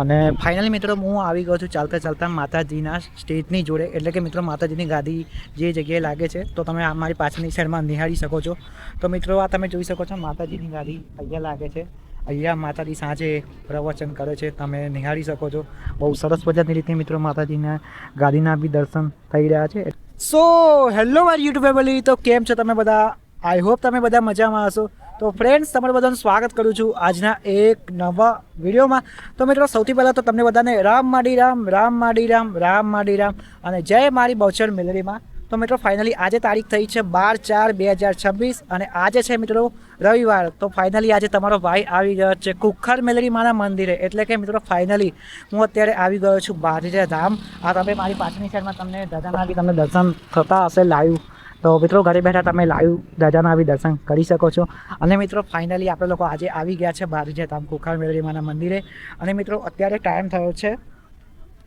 અને ફાઇનલી મિત્રો હું આવી ગયો છું ચાલતા ચાલતા માતાજીના સ્ટેજની જોડે, એટલે કે મિત્રો માતાજીની ગાદી જે જગ્યાએ લાગે છે તો તમે અમારી પાછળની સાઈડમાં નિહાળી શકો છો. તો મિત્રો આ તમે જોઈ શકો છો માતાજીની ગાદી અહીંયા લાગે છે. અહીંયા માતાજી સાંજે પ્રવચન કરે છે, તમે નિહાળી શકો છો. બહુ સરસ મજાની રીતે મિત્રો માતાજીના ગાદીના બી દર્શન થઈ રહ્યા છે. સો હેલો મારી યુટ્યુબ ફેમિલી, તો કેમ છો તમે બધા? આઈ હોપ તમે બધા મજામાં હશો. તો ફ્રેન્ડ્સ, તમારું બધાનું સ્વાગત કરું છું આજના એક નવા વિડીયોમાં. તો મિત્રો સૌથી પહેલાં તો તમને બધાને રામ માડી રામ, રામ માડી રામ, રામ માડી રામ અને જય મારી બહુચર મેલરીમાં. તો મિત્રો ફાઇનલી આજે તારીખ થઈ છે 12/4/2026 અને આજે છે મિત્રો રવિવાર. તો ફાઇનલી આજે તમારો ભાઈ આવી ગયો છે કુખ્ખર મેલરી માના મંદિરે, એટલે કે મિત્રો ફાઇનલી હું અત્યારે આવી ગયો છું બારજા ધામ. આ તમે મારી પાછળની સાઈડમાં તમને દાદાના બી તમને દર્શન થતા હશે લાઈવ. તો મિત્રો ઘરે બેઠા તમે લાઈવ દાદાના બી દર્શન કરી શકો છો. અને મિત્રો ફાઇનલી આપણે લોકો આજે આવી ગયા છે બારજા ધામ કુખ્ખર મેલરી માના મંદિરે. અને મિત્રો અત્યારે ટાઈમ થયો છે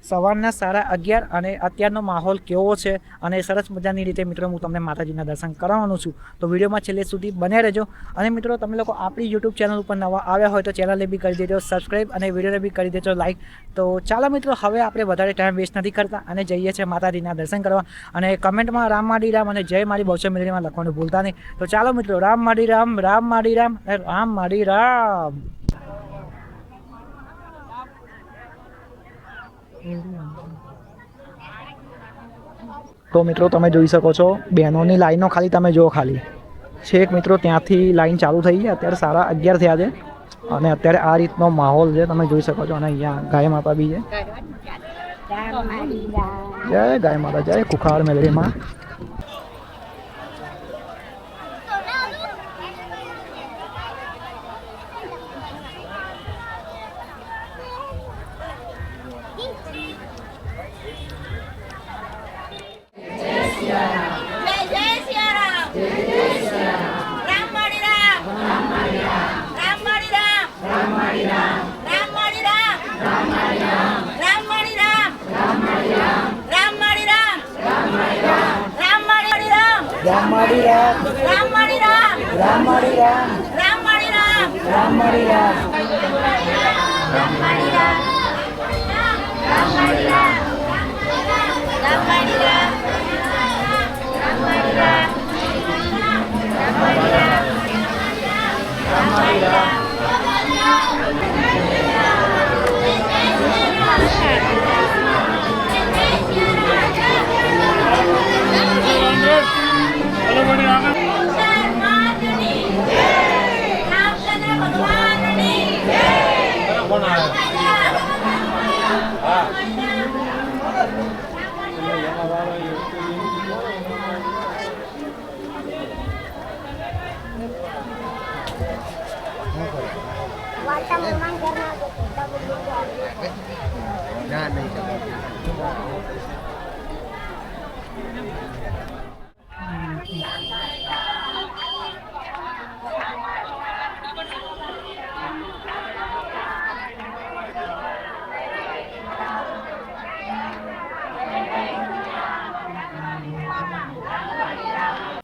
સવારના 11:30 અને અત્યારનો માહોલ કેવો છે અને સરસ મજાની રીતે મિત્રો હું તમને માતાજીના દર્શન કરાવવાનો છું. તો વિડીયોમાં છેલ્લે સુધી બને રહેજો. અને મિત્રો તમે લોકો આપણી યુટ્યુબ ચેનલ ઉપર નવા આવ્યા હોય તો ચેનલને બી કરી દેજો સબસ્ક્રાઈબ અને વિડીયોને બી કરી દેજો લાઈક. તો ચાલો મિત્રો હવે આપણે વધારે ટાઈમ વેસ્ટ નથી કરતા અને જઈએ છીએ માતાજીના દર્શન કરવા. અને કમેન્ટમાં રામ માડી રામ અને જય મારી બહુચર મેલરીમાં લખવાનું ભૂલતા નહીં. તો ચાલો મિત્રો રામ માડી રામ, રામ માડી રામ અને રામ માડી રામ. તો મિત્રો તમે જોઈ શકો છો બહેનોની લાઈનો ખાલી તમે જુઓ, ખાલી છેક મિત્રો ત્યાંથી લાઈન ચાલુ થઈ છે. અત્યારે 11:30 થયા છે અને અત્યારે આ રીતનો માહોલ છે તમે જોઈ શકો છો. અને અહીંયા ગાય માતા બી છે. જય ગાય માતા, જય કુખ્ખર મેલરીમાં. રામ માડી રામ, રામ માડી રામ, રામ માડી રામ, રામ માડી રામ, રામ માડી રામ, રામ માડી રામ, રામ માડી રામ, રામ માડી રામ, રામ માડી રામ, રામ માડી રામ, રામ માડી રામ.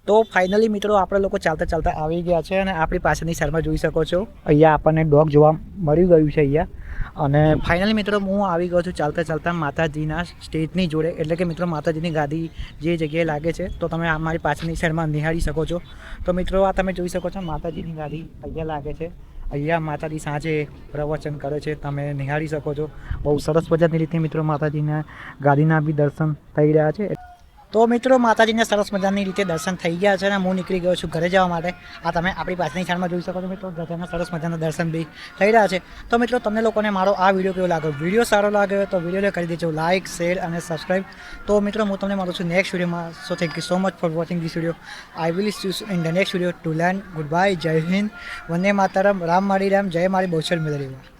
તો ફાઇનલી મિત્રો આપણે લોકો ચાલતા ચાલતા આવી ગયા છે અને આપણી પાછળની સાઈડમાં જોઈ શકો છો અહીંયા આપણને ડોગ જોવા મળી ગયું છે અહીંયા. અને ફાઇનલી મિત્રો હું આવી ગયો છું ચાલતા ચાલતા માતાજીના સ્ટેજની જોડે, એટલે કે મિત્રો માતાજીની ગાદી જે જગ્યાએ લાગે છે તો તમે અમારી પાછળની સાઈડમાં નિહાળી શકો છો. તો મિત્રો આ તમે જોઈ શકો છો માતાજીની ગાદી અહીંયા લાગે છે. અહીંયા માતાજી સાંજે પ્રવચન કરે છે, તમે નિહાળી શકો છો. બહુ સરસ મજાની રીતે મિત્રો માતાજીના ગાદીના બી દર્શન થઈ રહ્યા છે. તો મિત્રો માતાજીને સરસ મજાની રીતે દર્શન થઈ ગયા છે અને હું નીકળી ગયો છું ઘરે જવા માટે. આ તમે આપણી પાછળની સાઈડમાં જોઈ શકો છો મિત્રો દાદાના સરસ મજાના દર્શન બી થઈ રહ્યા છે. તો મિત્રો તમને લોકોને મારો આ વિડીયો કેવો લાગ્યો? વિડીયો સારો લાગ્યો તો વિડીયોને કરી દેજો લાઇક, શેર અને સબસ્ક્રાઈબ. તો મિત્રો હું તમને મળું છું નેક્સ્ટ વિડીયોમાં. So thank you so much for watching this video. I will see you in the next video. ટુ લેન્ડ ગુડ બાય, જય હિન્દ, વંદે માતરમ, રામ માડી રામ, જય મારી બહુચર મેલરીમાં.